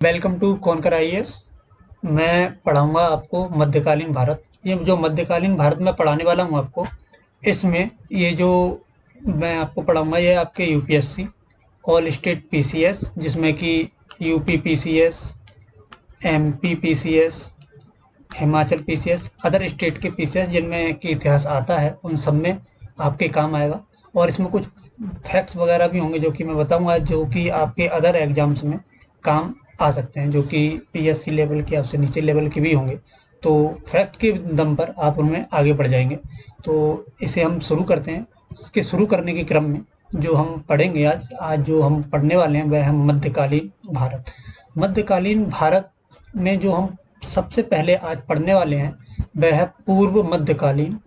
Welcome to conquer IAS. मैं पढ़ाऊंगा आपको मध्यकालीन भारत। ये जो मध्यकालीन भारत में पढ़ाने वाला हूँ आपको, इसमें ये जो मैं आपको पढ़ाऊंगा ये आपके यूपीएससी ऑल स्टेट पीसीएस, जिसमें कि UP PCS, MP PCS, Himachal PCS, other state के पीसीएस जिनमें कि इतिहास आता है, उन सब में आपके काम आएगा। और इसमें कुछ फैक्ट्स वगैरह भी होंगे जो कि मैं बताऊंगा, जो कि आपके अदर एग्जाम्स में काम आ सकते हैं, जो कि पीएससी लेवल के या उससे नीचे लेवल के भी होंगे। तो फैक्ट के दम पर आप उनमें आगे बढ़ जाएंगे। तो इसे हम शुरू करते हैं। इसके शुरू करने के क्रम में जो हम पढ़ेंगे आज जो हम पढ़ने वाले हैं वह है मध्यकालीन भारत। मध्यकालीन भारत में जो हम सबसे पहले आज पढ़ने वाले हैं वह है पूर्व मध्यकालीन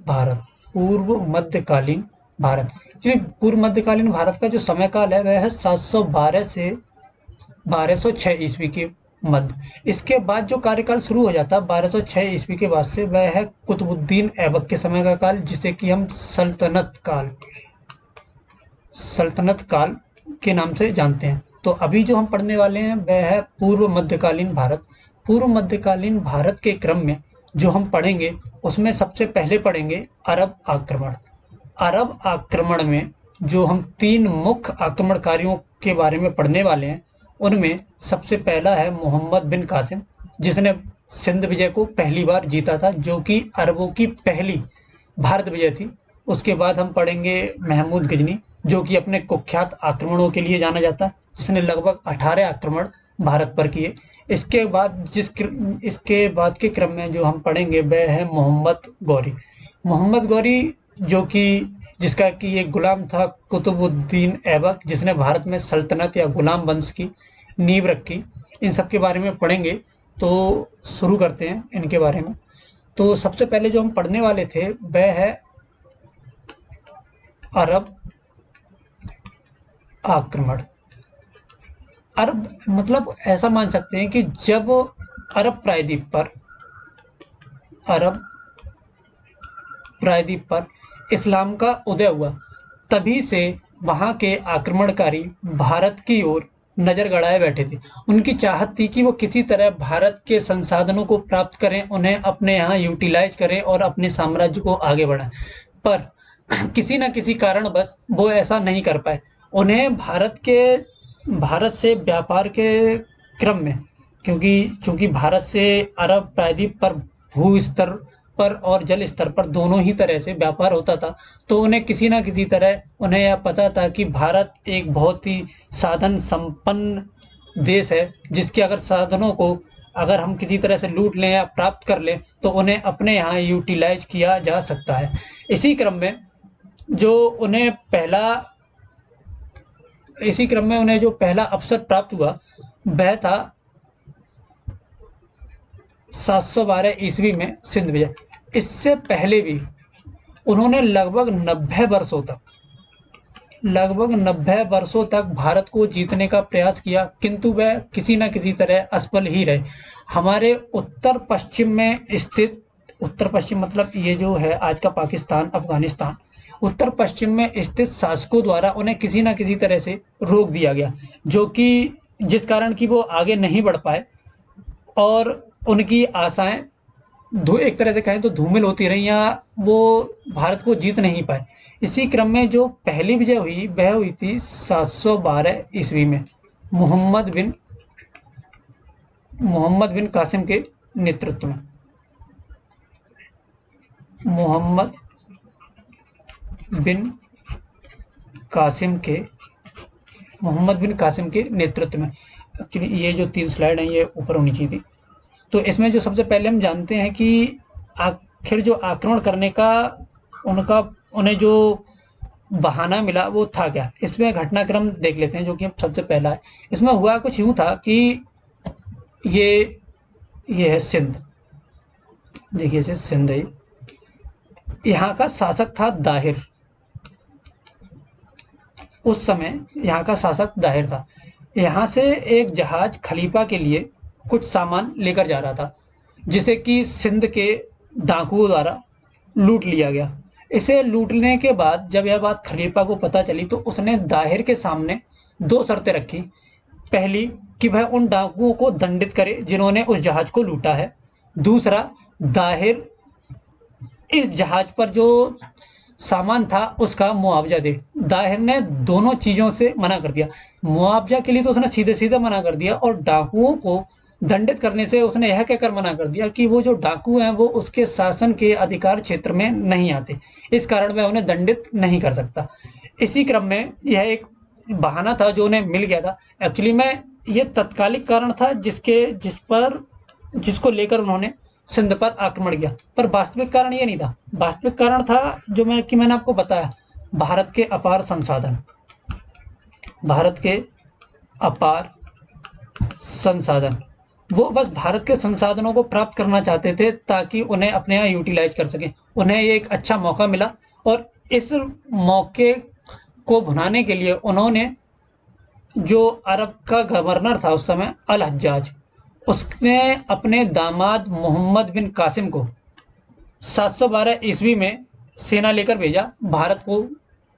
भारत। पूर्व मध्यकालीन भारत, क्योंकि पूर्व मध्यकालीन भारत का जो समय काल है वह है 712 से 1206 ईस्वी के मध्य। इसके बाद जो कार्यकाल शुरू हो जाता है 1206 ईस्वी के बाद से, वह है कुतुबुद्दीन ऐबक के समय का काल, जिसे कि हम सल्तनत काल के नाम से जानते हैं। तो अभी जो हम पढ़ने वाले हैं वह है पूर्व मध्यकालीन भारत। पूर्व मध्यकालीन भारत के क्रम में जो हम पढ़ेंगे उसमें सबसे पहले पढ़ेंगे अरब आक्रमण। अरब आक्रमण में जो हम तीन मुख्य आक्रमणकारियों के बारे में पढ़ने वाले हैं, उनमें सबसे पहला है मोहम्मद बिन कासिम, जिसने सिंध विजय को पहली बार जीता था, जो कि अरबों की पहली भारत विजय थी। उसके बाद हम पढ़ेंगे महमूद गजनी, जो कि अपने कुख्यात आक्रमणों के लिए जाना जाता है, जिसने लगभग 18 आक्रमण भारत पर किए। इसके बाद के क्रम में जो हम पढ़ेंगे वह है मोहम्मद गौरी। मोहम्मद गौरी जो कि जिसका कि एक गुलाम था कुतुबुद्दीन ऐबक, जिसने भारत में सल्तनत या गुलाम वंश की नींव रखी। इन सब के बारे में पढ़ेंगे। तो शुरू करते हैं इनके बारे में। तो सबसे पहले जो हम पढ़ने वाले थे वह है अरब आक्रमण। अरब मतलब ऐसा मान सकते हैं कि जब अरब प्रायद्वीप पर अरब प्रायद्वीप पर इस्लाम का उदय हुआ, तभी से वहाँ के आक्रमणकारी भारत की ओर नजर गड़ाए बैठे थे। उनकी चाहत थी कि वो किसी तरह भारत के संसाधनों को प्राप्त करें, उन्हें अपने यहाँ यूटिलाइज करें और अपने साम्राज्य को आगे बढ़ाएं। पर किसी न किसी कारणवश वो ऐसा नहीं कर पाए। उन्हें भारत से व्यापार के क्रम में, क्योंकि चूंकि भारत से अरब प्रायद्वीप पर भू स्तर पर और जल स्तर पर दोनों ही तरह से व्यापार होता था, तो उन्हें किसी न किसी तरह उन्हें यह पता था कि भारत एक बहुत ही साधन संपन्न देश है, जिसके अगर साधनों को अगर हम किसी तरह से लूट लें या प्राप्त कर लें तो उन्हें अपने यहाँ यूटिलाइज किया जा सकता है। इसी क्रम में जो उन्हें पहला इसी क्रम में उन्हें जो पहला अवसर प्राप्त हुआ वह था 712 ईस्वी में सिंध विजय। इससे पहले भी उन्होंने लगभग 90 वर्षों तक भारत को जीतने का प्रयास किया, किंतु वह किसी न किसी तरह असफल ही रहे। हमारे उत्तर पश्चिम मतलब ये जो है आज का पाकिस्तान, अफगानिस्तान, उत्तर पश्चिम में स्थित शासकों द्वारा उन्हें किसी न किसी तरह से रोक दिया गया, जो कि जिस कारण कि वो आगे नहीं बढ़ पाए और उनकी आशाएं एक तरह से कहें तो धूमिल होती रही, या वो भारत को जीत नहीं पाए। इसी क्रम में जो पहली विजय हुई वह हुई थी 712 ईस्वी में मोहम्मद बिन कासिम के नेतृत्व में। मोहम्मद बिन कासिम के नेतृत्व में। एक्चुअली ये जो 3 स्लाइड हैं ये ऊपर होनी चाहिए थी। तो इसमें जो सबसे पहले हम जानते हैं कि आखिर जो आक्रमण करने का उन्हें जो बहाना मिला वो था क्या। इसमें घटनाक्रम देख लेते हैं, जो कि सबसे पहला है। इसमें हुआ कुछ यूं था कि ये है सिंध, देखिए इसे सिंध है। यहाँ का शासक था दाहिर। उस समय यहाँ का शासक दाहिर था। यहाँ से एक जहाज खलीफा के लिए कुछ सामान लेकर जा रहा था, जिसे कि सिंध के डाकुओं द्वारा लूट लिया गया। इसे लूटने के बाद जब यह बात खलीफा को पता चली तो उसने दाहिर के सामने 2 शर्तें रखी। पहली कि वह उन डाकुओं को दंडित करे जिन्होंने उस जहाज को लूटा है। दूसरा, दाहिर इस जहाज पर जो सामान था उसका मुआवजा दे। दाहिर ने दोनों चीजों से मना कर दिया। मुआवजा के लिए तो उसने सीधे सीधे मना कर दिया, और डाकुओं को दंडित करने से उसने यह कहकर मना कर दिया कि वो जो डाकू हैं वो उसके शासन के अधिकार क्षेत्र में नहीं आते, इस कारण वह उन्हें दंडित नहीं कर सकता। इसी क्रम में यह एक बहाना था जो उन्हें मिल गया था। एक्चुअली में ये तत्कालिक कारण था जिसको लेकर उन्होंने सिंध पर आक्रमण किया, पर वास्तविक कारण ये नहीं था। वास्तविक कारण था जो मैंने आपको बताया, भारत के अपार संसाधन। भारत के अपार संसाधन, वो बस भारत के संसाधनों को प्राप्त करना चाहते थे ताकि उन्हें अपने यहाँ यूटिलाइज कर सकें। उन्हें ये एक अच्छा मौका मिला, और इस मौके को भुनाने के लिए उन्होंने, जो अरब का गवर्नर था उस समय, अल हज्जाज, उसने अपने दामाद मोहम्मद बिन कासिम को 712 ईस्वी में सेना लेकर भेजा भारत को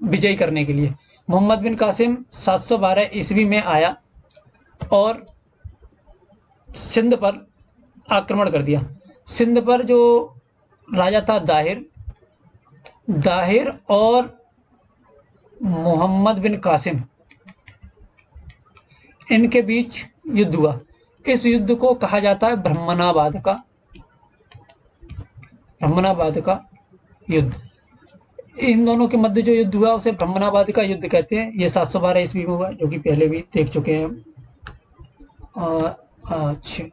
विजयी करने के लिए। मोहम्मद बिन कासिम 712 ईस्वी में आया और सिंध पर आक्रमण कर दिया। सिंध पर जो राजा था दाहिर और मोहम्मद बिन कासिम, इनके बीच युद्ध हुआ। इस युद्ध को कहा जाता है ब्रह्मनाबाद का युद्ध। इन दोनों के मध्य जो युद्ध हुआ उसे ब्रह्मनाबाद का युद्ध कहते हैं। ये 712 ईस्वी में हुआ, जो कि पहले भी देख चुके हैं हम। अच्छा,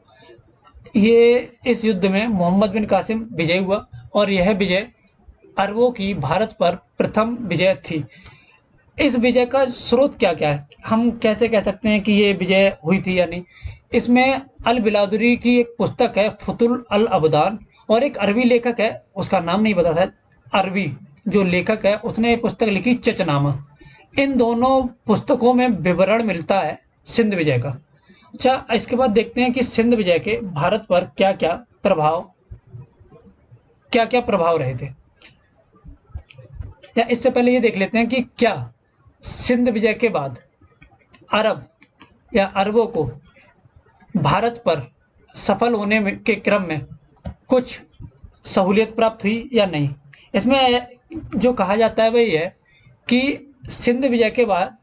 ये इस युद्ध में मोहम्मद बिन कासिम विजय हुआ, और यह विजय अरबों की भारत पर प्रथम विजय थी। इस विजय का स्रोत क्या क्या है, हम कैसे कह सकते हैं कि ये विजय हुई थी या नहीं? इसमें अल बिलादुरी की एक पुस्तक है, फुतुल अल अबदान, और एक अरबी लेखक है, उसका नाम नहीं पता था, अरबी जो लेखक है उसने पुस्तक लिखी चचनामा। इन दोनों पुस्तकों में विवरण मिलता है सिंध विजय का। अच्छा, इसके बाद देखते हैं कि सिंध विजय के भारत पर क्या क्या प्रभाव रहे थे। या इससे पहले ये देख लेते हैं कि क्या सिंध विजय के बाद अरब या अरबों को भारत पर सफल होने के क्रम में कुछ सहूलियत प्राप्त हुई या नहीं। इसमें जो कहा जाता है वही है कि सिंध विजय के बाद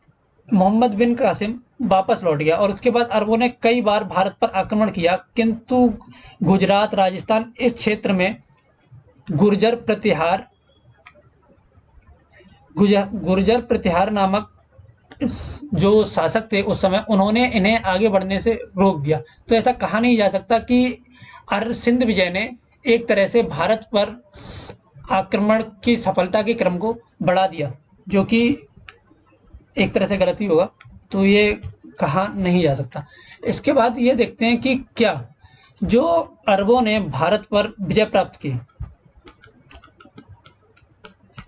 मोहम्मद बिन कासिम वापस लौट गया, और उसके बाद अरबों ने कई बार भारत पर आक्रमण किया, किंतु गुजरात, राजस्थान, इस क्षेत्र में गुर्जर प्रतिहार नामक जो शासक थे उस समय, उन्होंने इन्हें आगे बढ़ने से रोक दिया। तो ऐसा कहा नहीं जा सकता कि सिंध विजय ने एक तरह से भारत पर आक्रमण की सफलता के क्रम को बढ़ा दिया, जो कि एक तरह से गलत ही होगा, तो ये कहा नहीं जा सकता। इसके बाद ये देखते हैं कि क्या जो अरबों ने भारत पर विजय प्राप्त की,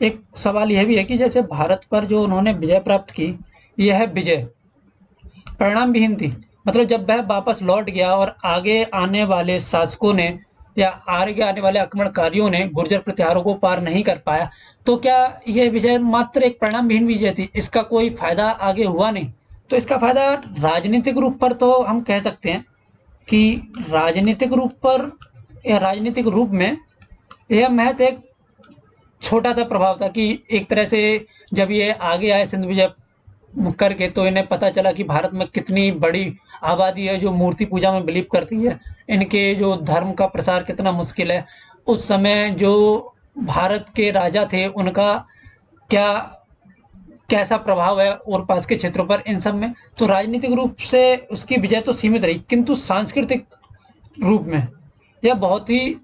एक सवाल यह भी है कि जैसे भारत पर जो उन्होंने विजय प्राप्त की, यह विजय परिणाम विहीन थी। मतलब जब वह वापस लौट गया और आगे आने वाले शासकों ने या आगे आने वाले आक्रमणकारियों ने गुर्जर प्रतिहारों को पार नहीं कर पाया, तो क्या यह विजय मात्र एक परिणाम विहीन विजय थी? इसका कोई फायदा आगे हुआ नहीं। तो इसका फायदा राजनीतिक रूप पर तो हम कह सकते हैं कि राजनीतिक रूप में यह महज एक छोटा सा प्रभाव था कि एक तरह से जब ये आगे आए सिंध विजय करके, तो इन्हें पता चला कि भारत में कितनी बड़ी आबादी है जो मूर्ति पूजा में बिलीव करती है, इनके जो धर्म का प्रसार कितना मुश्किल है। उस समय जो भारत के राजा थे उनका कैसा प्रभाव है और पास के क्षेत्रों पर, इन सब में तो राजनीतिक रूप से उसकी विजय तो सीमित रही, किंतु सांस्कृतिक रूप में यह बहुत ही,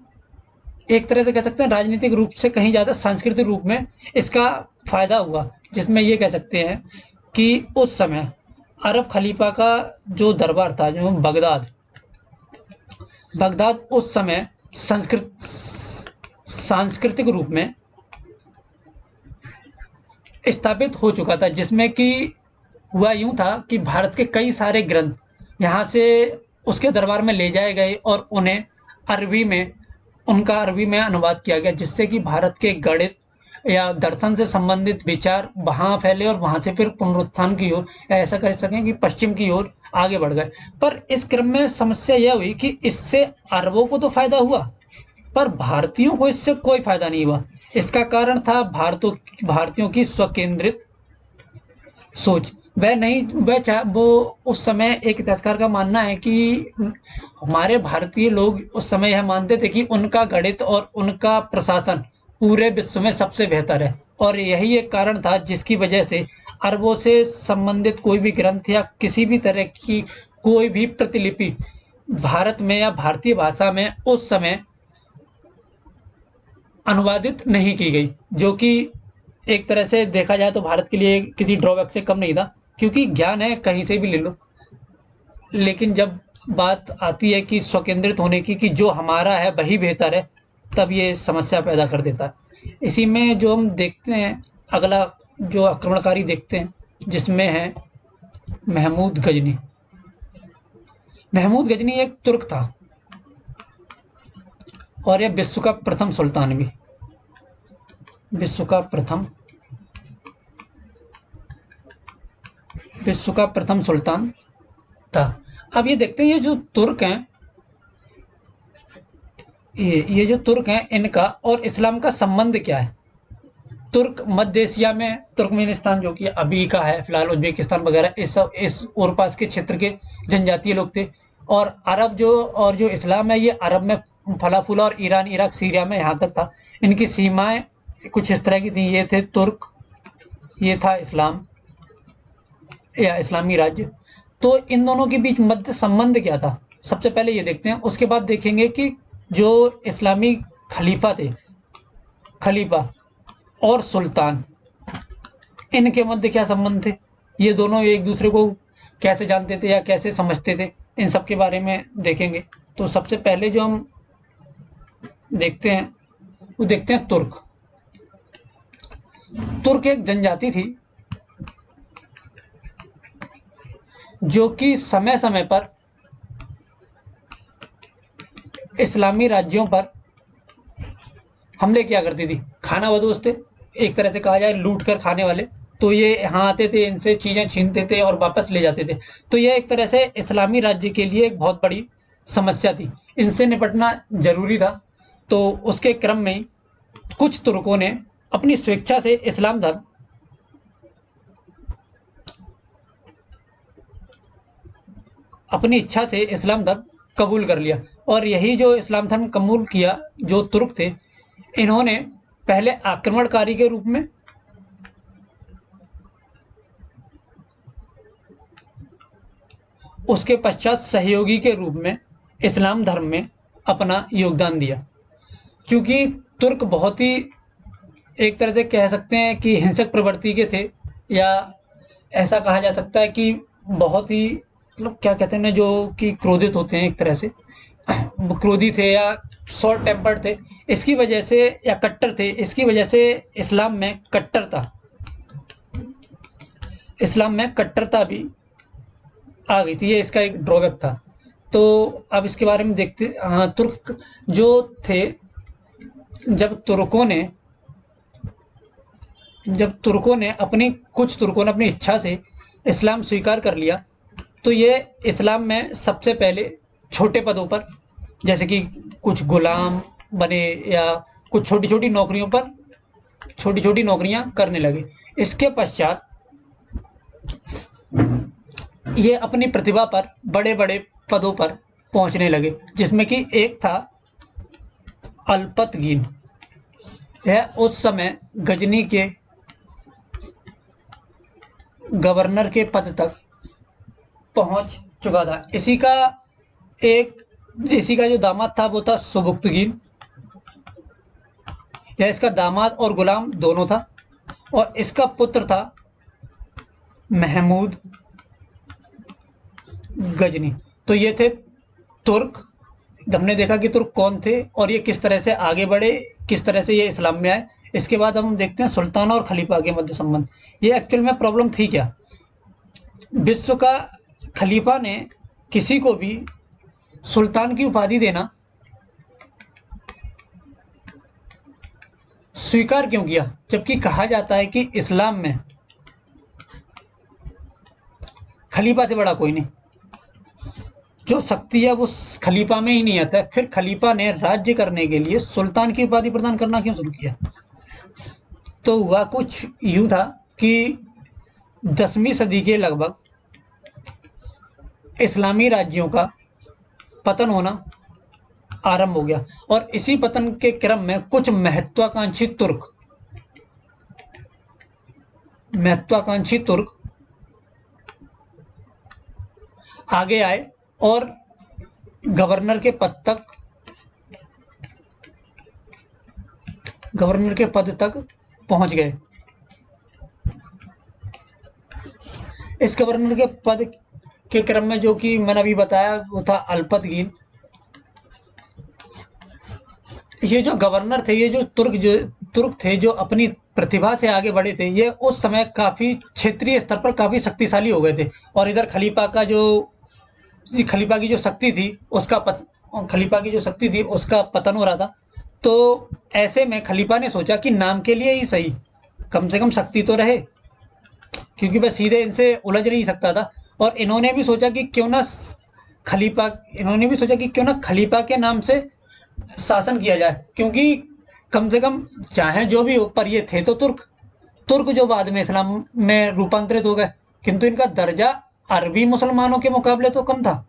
एक तरह से कह सकते हैं राजनीतिक रूप से कहीं ज़्यादा सांस्कृतिक रूप में इसका फायदा हुआ, जिसमें ये कह सकते हैं कि उस समय अरब खलीफा का जो दरबार था, जो बगदाद उस समय सांस्कृतिक रूप में स्थापित हो चुका था, जिसमें कि हुआ यूं था कि भारत के कई सारे ग्रंथ यहाँ से उसके दरबार में ले जाए गए और उन्हें अरबी में अनुवाद किया गया, जिससे कि भारत के गणित, या दर्शन से संबंधित विचार वहाँ फैले और वहाँ से फिर पुनरुत्थान की ओर, ऐसा कर सकें कि पश्चिम की ओर आगे बढ़ गए। पर इस क्रम में समस्या यह हुई कि इससे अरबों को तो फायदा हुआ, पर भारतीयों को इससे कोई फायदा नहीं हुआ। इसका कारण था भारतीयों की स्वकेंद्रित सोच। वह नहीं वह चाह वो उस समय एक इतिहासकार का मानना है कि हमारे भारतीय लोग उस समय यह मानते थे कि उनका गणित और उनका प्रशासन पूरे विश्व में सबसे बेहतर है, और यही एक कारण था जिसकी वजह से अरबों से संबंधित कोई भी ग्रंथ या किसी भी तरह की कोई भी प्रतिलिपि भारत में या भारतीय भाषा में उस समय अनुवादित नहीं की गई, जो कि एक तरह से देखा जाए तो भारत के लिए किसी ड्रॉबैक से कम नहीं था, क्योंकि ज्ञान है कहीं से भी ले लो। लेकिन जब बात आती है कि स्वकेंद्रित होने की, कि जो हमारा है वही बेहतर है, तब ये समस्या पैदा कर देता है। इसी में जो हम देखते हैं, अगला जो आक्रमणकारी देखते हैं, जिसमें है महमूद गजनी। महमूद गजनी एक तुर्क था और यह विश्व का प्रथम सुल्तान था। अब ये देखते हैं, ये जो तुर्क हैं, ये जो तुर्क हैं, इनका और इस्लाम का संबंध क्या है। तुर्क मध्य एशिया में तुर्कमेनिस्तान, जो कि अभी का है फिलहाल, उज्बेकिस्तान वगैरह, इस और पास के क्षेत्र के जनजातीय लोग थे। और जो इस्लाम है, ये अरब में फला फूला और ईरान, इराक, सीरिया में यहाँ तक था। इनकी सीमाएं कुछ इस तरह की थी। ये थे तुर्क, ये था इस्लाम या इस्लामी राज्य। तो इन दोनों के बीच मध्य संबंध क्या था, सबसे पहले ये देखते हैं। उसके बाद देखेंगे कि जो इस्लामी खलीफा थे, खलीफा और सुल्तान, इनके मध्य क्या संबंध थे, ये दोनों एक दूसरे को कैसे जानते थे या कैसे समझते थे, इन सब के बारे में देखेंगे। तो सबसे पहले जो हम देखते हैं, वो देखते हैं तुर्क। तुर्क एक जनजाति थी जो कि समय समय पर इस्लामी राज्यों पर हमले किया करती थी। खाना बदोश थे, एक तरह से कहा जाए लूट कर खाने वाले। तो ये यहाँ आते थे, इनसे चीज़ें छीनते थे और वापस ले जाते थे। तो ये एक तरह से इस्लामी राज्य के लिए एक बहुत बड़ी समस्या थी, इनसे निपटना जरूरी था। तो उसके क्रम में कुछ तुर्कों ने अपनी स्वेच्छा से इस्लाम धर्म अपनी इच्छा से इस्लाम धर्म कबूल कर लिया। और यही जो इस्लाम धर्म कबूल किया, जो तुर्क थे, इन्होंने पहले आक्रमणकारी के रूप में, उसके पश्चात सहयोगी के रूप में इस्लाम धर्म में अपना योगदान दिया। क्योंकि तुर्क बहुत ही, एक तरह से कह सकते हैं कि हिंसक प्रवृत्ति के थे, या ऐसा कहा जा सकता है कि बहुत ही, मतलब क्या कहते हैं ना, जो कि क्रोधित होते हैं एक तरह से, वो क्रोधी थे या शॉर्ट टेम्पर्ड थे, इसकी वजह से, या कट्टर थे, इसकी वजह से इस्लाम में कट्टरता भी आ गई थी। ये इसका एक ड्रॉबैक था। तो अब इसके बारे में देखते। हाँ, तुर्क जो थे, जब कुछ तुर्कों ने अपनी इच्छा से इस्लाम स्वीकार कर लिया, तो ये इस्लाम में सबसे पहले छोटे पदों पर, जैसे कि कुछ गुलाम बने या कुछ छोटी छोटी नौकरियां करने लगे। इसके पश्चात ये अपनी प्रतिभा पर बड़े बड़े पदों पर पहुंचने लगे, जिसमें कि एक था अल्पतगीन। यह उस समय गजनी के गवर्नर के पद तक पहुंच चुका था। इसी का जो दामाद था वो था सुबुक्तगीन। यह इसका दामाद और गुलाम दोनों था, और इसका पुत्र था महमूद गजनी। तो ये थे तुर्क। हमने देखा कि तुर्क कौन थे और ये किस तरह से आगे बढ़े, किस तरह से ये इस्लाम में आए। इसके बाद हम देखते हैं सुल्तान और खलीफा के मध्य संबंध। ये एक्चुअल में प्रॉब्लम थी क्या। विश्व का खलीफा ने किसी को भी सुल्तान की उपाधि देना स्वीकार क्यों किया, जबकि कहा जाता है कि इस्लाम में खलीफा से बड़ा कोई नहीं, जो शक्ति है वो खलीफा में ही नहीं आता है। फिर खलीफा ने राज्य करने के लिए सुल्तान की उपाधि प्रदान करना क्यों शुरू किया? तो हुआ कुछ यूं था कि 10वीं सदी के लगभग इस्लामी राज्यों का पतन होना आरंभ हो गया, और इसी पतन के क्रम में कुछ महत्वाकांक्षी तुर्क आगे आए और गवर्नर के पद तक पहुंच गए। इस गवर्नर के पद के क्रम में, जो कि मैंने अभी बताया, वो था अल्पतगीन। ये जो गवर्नर थे, ये जो तुर्क थे, जो अपनी प्रतिभा से आगे बढ़े थे, ये उस समय काफी क्षेत्रीय स्तर पर काफी शक्तिशाली हो गए थे। और इधर खलीफा की जो शक्ति थी उसका पतन हो रहा था। तो ऐसे में खलीफा ने सोचा कि नाम के लिए ही सही, कम से कम शक्ति तो रहे, क्योंकि वह सीधे इनसे उलझ नहीं सकता था। और इन्होंने भी सोचा कि क्यों ना खलीफा के नाम से शासन किया जाए, क्योंकि कम से कम चाहे जो भी हो, पर ये थे तो तुर्क जो बाद में इस्लाम में रूपांतरित हो गए, किंतु इनका दर्जा अरबी मुसलमानों के मुकाबले तो कम था।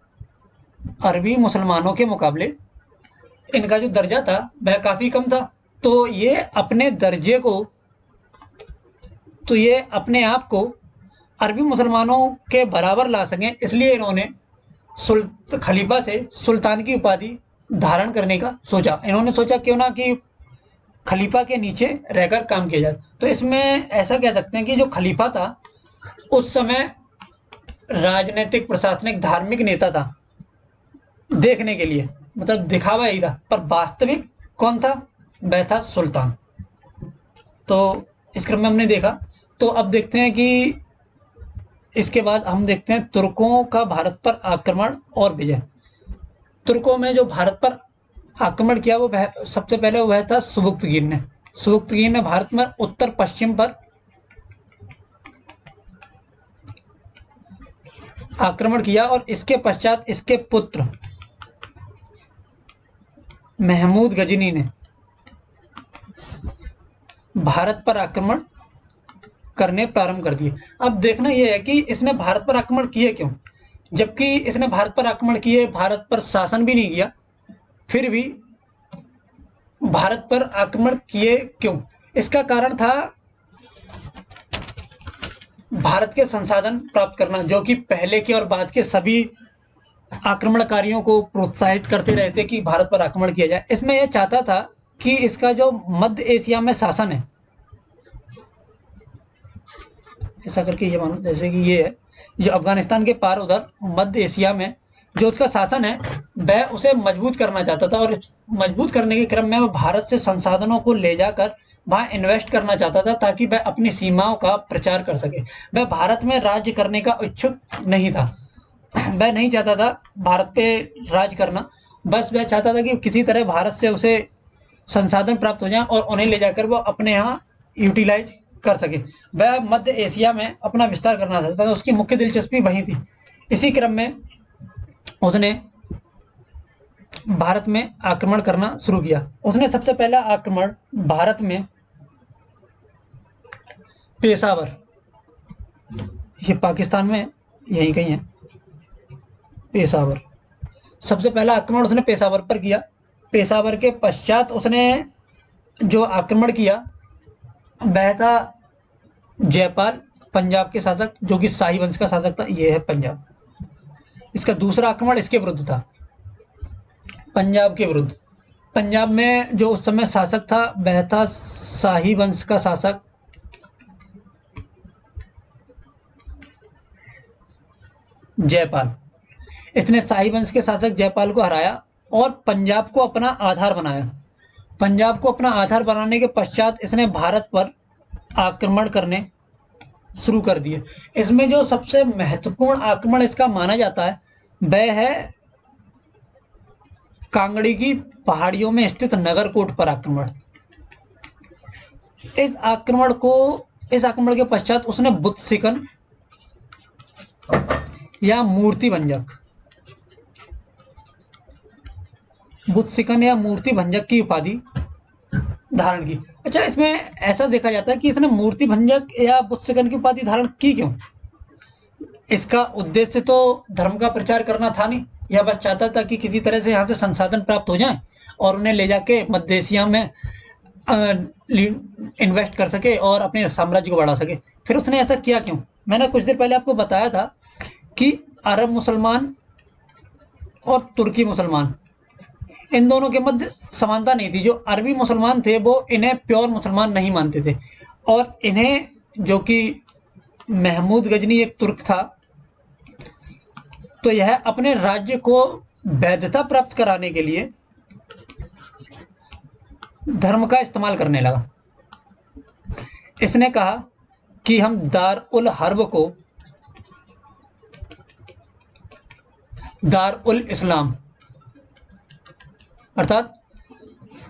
अरबी मुसलमानों के मुकाबले इनका जो दर्जा था वह काफी कम था। तो ये अपने आप को अरबी मुसलमानों के बराबर ला सकें, इसलिए इन्होंने खलीफा से सुल्तान की उपाधि धारण करने का सोचा। इन्होंने सोचा क्यों ना कि खलीफा के नीचे रहकर काम किया जाए। तो इसमें ऐसा कह सकते हैं कि जो खलीफा था उस समय राजनीतिक, प्रशासनिक, धार्मिक नेता था देखने के लिए, मतलब दिखावा ही था, पर वास्तविक कौन था? वह था सुल्तान। तो इस क्रम में हमने देखा। तो अब देखते हैं कि इसके बाद हम देखते हैं तुर्कों का भारत पर आक्रमण और विजय। तुर्कों में जो भारत पर आक्रमण किया वो सबसे पहले वह था सुबुक्तगीन ने भारत में उत्तर पश्चिम पर आक्रमण किया, और इसके पश्चात इसके पुत्र महमूद गजनी ने भारत पर आक्रमण करने प्रारंभ कर दिए। अब देखना यह है कि इसने भारत पर आक्रमण किए क्यों, जबकि इसने भारत पर आक्रमण किए, भारत पर शासन भी नहीं किया, फिर भी भारत पर आक्रमण किए क्यों? इसका कारण था भारत के संसाधन प्राप्त करना, जो कि पहले के और बाद के सभी आक्रमणकारियों को प्रोत्साहित करते रहते कि भारत पर आक्रमण किया जाए। इसमें यह चाहता था कि इसका जो मध्य एशिया में शासन है, ऐसा करके ये मानो जैसे कि ये है, जो अफगानिस्तान के पार उधर मध्य एशिया में जो उसका शासन है, वह उसे मजबूत करना चाहता था। और मजबूत करने के क्रम में वह भारत से संसाधनों को ले जाकर वहाँ इन्वेस्ट करना चाहता था, ताकि वह अपनी सीमाओं का प्रचार कर सके। वह भारत में राज्य करने का इच्छुक नहीं था, वह नहीं चाहता था भारत पे राज करना, बस वह चाहता था कि किसी तरह भारत से उसे संसाधन प्राप्त हो जाए और उन्हें ले जाकर वो अपने यहाँ यूटिलाइज कर सके। वह मध्य एशिया में अपना विस्तार करना चाहता था, उसकी मुख्य दिलचस्पी वही थी। इसी क्रम में उसने भारत में आक्रमण करना शुरू किया। उसने सबसे पहला आक्रमण भारत में पेशावर, ये पाकिस्तान में यहीं कहीं है, पेशावर, सबसे पहला आक्रमण उसने पेशावर पर किया। पेशावर के पश्चात उसने जो आक्रमण किया वह था जयपाल, पंजाब के शासक, जो कि शाही वंश का शासक था। यह है पंजाब। इसका दूसरा आक्रमण इसके विरुद्ध था, पंजाब के विरुद्ध। पंजाब में जो उस समय शासक था वह था शाही वंश का शासक जयपाल। इसने शाही वंश के शासक जयपाल को हराया और पंजाब को अपना आधार बनाया। पंजाब को अपना आधार बनाने के पश्चात इसने भारत पर आक्रमण करने शुरू कर दिए। इसमें जो सबसे महत्वपूर्ण आक्रमण इसका माना जाता है वह है कांगड़ी की पहाड़ियों में स्थित नगरकोट पर आक्रमण। इस आक्रमण के पश्चात उसने बुत सिकन या मूर्ति भंजक की उपाधि धारण की। अच्छा, इसमें ऐसा देखा जाता है कि इसने मूर्ति भंजक या बुत सिकन की उपाधि धारण की क्यों? इसका उद्देश्य तो धर्म का प्रचार करना था नहीं, यह बस चाहता था कि किसी तरह से यहाँ से संसाधन प्राप्त हो जाए और उन्हें ले जाके मध्य एशिया में इन्वेस्ट कर सके और अपने साम्राज्य को बढ़ा सके। फिर उसने ऐसा किया क्यों? मैंने कुछ देर पहले आपको बताया था कि अरब मुसलमान और तुर्की मुसलमान, इन दोनों के मध्य समानता नहीं थी। जो अरबी मुसलमान थे वो इन्हें प्योर मुसलमान नहीं मानते थे, और इन्हें, जो कि महमूद गजनी एक तुर्क था, तो यह अपने राज्य को वैधता प्राप्त कराने के लिए धर्म का इस्तेमाल करने लगा। इसने कहा कि हम दारुल हर्ब को दारुल इस्लाम, अर्थात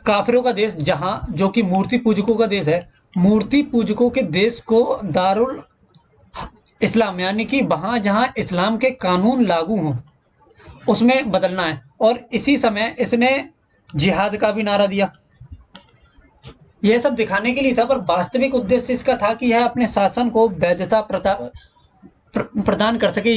काफिरों का देश, जहां, जो कि मूर्ति पूजकों का देश है, मूर्ति पूजकों के देश को दारुल इस्लाम, यानी कि वहां जहां इस्लाम के कानून लागू हों, उसमें बदलना है। और इसी समय इसने जिहाद का भी नारा दिया। यह सब दिखाने के लिए था, पर वास्तविक उद्देश्य इसका था कि यह अपने शासन को वैधता प्रदान कर सके,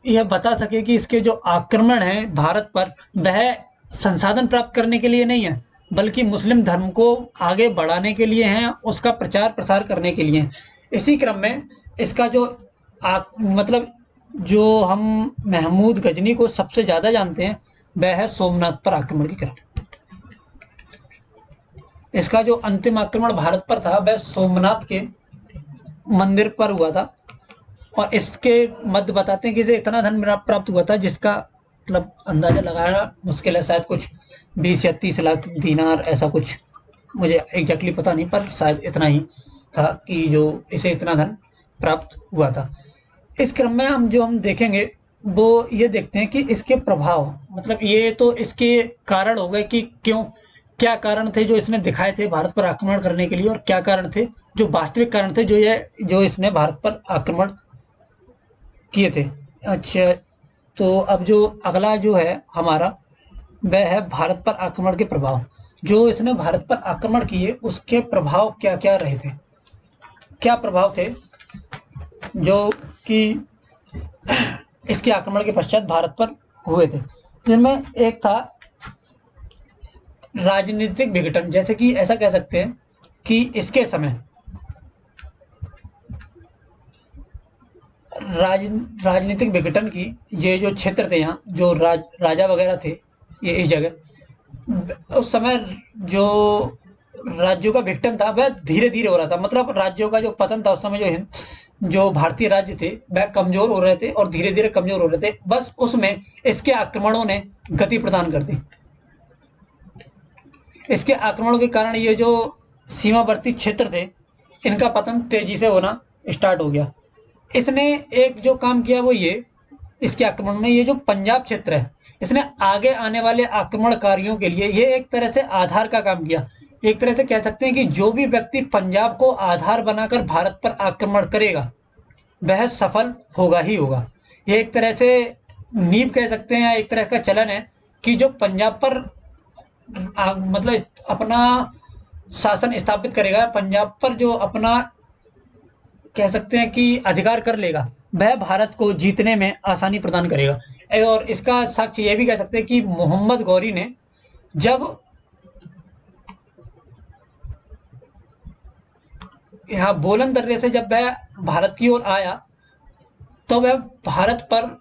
यह बता सके कि इसके जो आक्रमण है भारत पर, वह संसाधन प्राप्त करने के लिए नहीं है, बल्कि मुस्लिम धर्म को आगे बढ़ाने के लिए हैं, उसका प्रचार प्रसार करने के लिए हैं। इसी क्रम में इसका जो मतलब जो हम महमूद गजनी को सबसे ज़्यादा जानते हैं, वह है सोमनाथ पर आक्रमण की क्रम। इसका जो अंतिम आक्रमण भारत पर था, वह सोमनाथ के मंदिर पर हुआ था, और इसके मध्य बताते हैं कि इसे इतना धन प्राप्त हुआ था जिसका मतलब अंदाजा लगाना मुश्किल है, शायद कुछ 20 या 30 लाख दीनार, ऐसा कुछ, मुझे एग्जैक्टली पता नहीं, पर शायद इतना ही था कि जो इसे इतना धन प्राप्त हुआ था। इस क्रम में हम देखेंगे वो ये देखते हैं कि इसके प्रभाव, मतलब ये तो इसके कारण हो गए कि क्यों, क्या कारण थे जो इसने दिखाए थे भारत पर आक्रमण करने के लिए, और क्या कारण थे जो वास्तविक कारण थे जो इसने भारत पर आक्रमण किए थे। अच्छा, तो अब जो अगला जो है हमारा, वह है भारत पर आक्रमण के प्रभाव। जो इसने भारत पर आक्रमण किए, उसके प्रभाव क्या क्या रहे थे, क्या प्रभाव थे जो कि इसके आक्रमण के पश्चात भारत पर हुए थे। जिनमें एक था राजनीतिक विघटन। जैसे कि ऐसा कह सकते हैं कि इसके समय राजनीतिक विघटन की, ये जो क्षेत्र थे, यहाँ जो राजा वगैरह थे, ये इस जगह उस समय जो राज्यों का विघटन था वह धीरे धीरे हो रहा था। मतलब राज्यों का जो पतन था उस समय, जो भारतीय राज्य थे वह कमजोर हो रहे थे और धीरे धीरे कमजोर हो रहे थे। बस उसमें इसके आक्रमणों ने गति प्रदान कर दी। इसके आक्रमणों के कारण ये जो सीमावर्ती क्षेत्र थे, इनका पतन तेजी से होना स्टार्ट हो गया। इसने एक जो काम किया वो ये, इसके आक्रमण में, ये जो पंजाब क्षेत्र है, इसने आगे आने वाले आक्रमणकारियों के लिए ये एक तरह से आधार का काम किया। एक तरह से कह सकते हैं कि जो भी व्यक्ति पंजाब को आधार बनाकर भारत पर आक्रमण करेगा, वह सफल होगा ही होगा। ये एक तरह से नींव कह सकते हैं, एक तरह का चलन है कि जो पंजाब पर मतलब अपना शासन स्थापित करेगा, पंजाब पर जो अपना कह सकते हैं कि अधिकार कर लेगा, वह भारत को जीतने में आसानी प्रदान करेगा। और इसका साक्ष्य यह भी कह सकते हैं कि मोहम्मद गौरी ने जब यहाँ बोलन दर्रे से जब वह भारत की ओर आया, तो वह भारत पर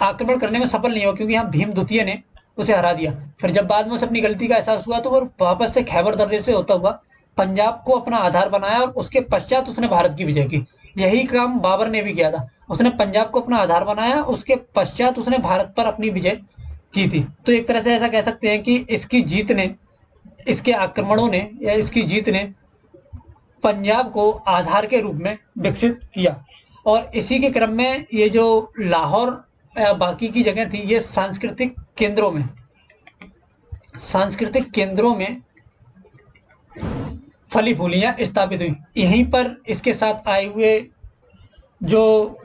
आक्रमण करने में सफल नहीं हुआ, क्योंकि यहाँ भीम द्वितीय ने उसे हरा दिया। फिर जब बाद में उसे अपनी गलती का एहसास हुआ, तो वो वापस से खैबर दर्रे से होता हुआ पंजाब को अपना आधार बनाया, और उसके पश्चात उसने भारत की विजय की। यही काम बाबर ने भी किया था, उसने पंजाब को अपना आधार बनाया, उसके पश्चात उसने भारत पर अपनी विजय की थी। तो एक तरह से ऐसा कह सकते हैं कि इसकी जीत ने, इसके आक्रमणों ने, या इसकी जीत ने पंजाब को आधार के रूप में विकसित किया। और इसी के क्रम में ये जो लाहौर या बाकी की जगह थी, ये सांस्कृतिक केंद्रों में फली फूलियाँ स्थापित हुई। यहीं पर इसके साथ आए हुए जो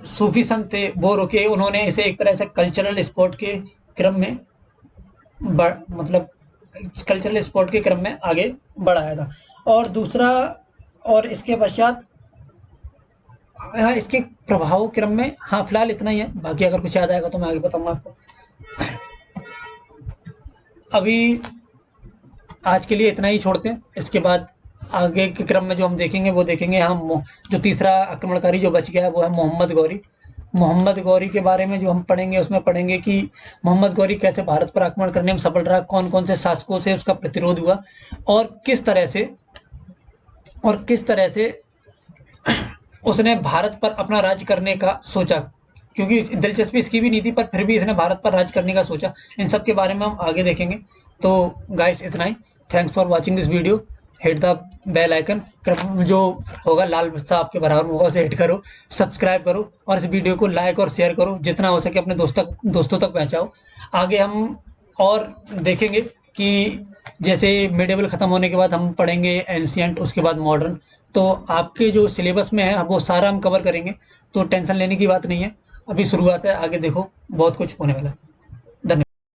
सूफी संत थे वो रुके, उन्होंने इसे एक तरह से कल्चरल स्पोर्ट के क्रम में मतलब कल्चरल स्पोर्ट के क्रम में आगे बढ़ाया था। और दूसरा, और इसके पश्चात हाँ, इसके प्रभाव क्रम में हाँ फिलहाल इतना ही है, बाकी अगर कुछ याद आएगा तो मैं आगे बताऊंगा आपको। अभी आज के लिए इतना ही छोड़ते हैं, इसके बाद आगे के क्रम में जो हम देखेंगे वो देखेंगे हम। जो तीसरा आक्रमणकारी जो बच गया है वो है मोहम्मद गौरी। मोहम्मद गौरी के बारे में जो हम पढ़ेंगे उसमें पढ़ेंगे कि मोहम्मद गौरी कैसे भारत पर आक्रमण करने में सफल रहा, कौन कौन से शासकों से उसका प्रतिरोध हुआ, और किस तरह से उसने भारत पर अपना राज्य करने का सोचा, क्योंकि दिलचस्पी इसकी भी नहीं थी पर फिर भी इसने भारत पर राज करने का सोचा। इन सब के बारे में हम आगे देखेंगे। तो गाइस इतना ही। Thanks for watching this video. Hit the bell icon, जो होगा लाल सा आपके बराबर में होगा, उसे हिट करो, सब्सक्राइब करो और इस वीडियो को लाइक और शेयर करो, जितना हो सके अपने दोस्तों तक पहुँचाओ। आगे हम और देखेंगे कि जैसे मिडेवल ख़त्म होने के बाद हम पढ़ेंगे एंशियंट, उसके बाद मॉडर्न। तो आपके जो सिलेबस में है वो सारा हम कवर करेंगे, तो टेंशन लेने की बात नहीं है। अभी शुरुआत है, आगे देखो बहुत कुछ होने वाला है।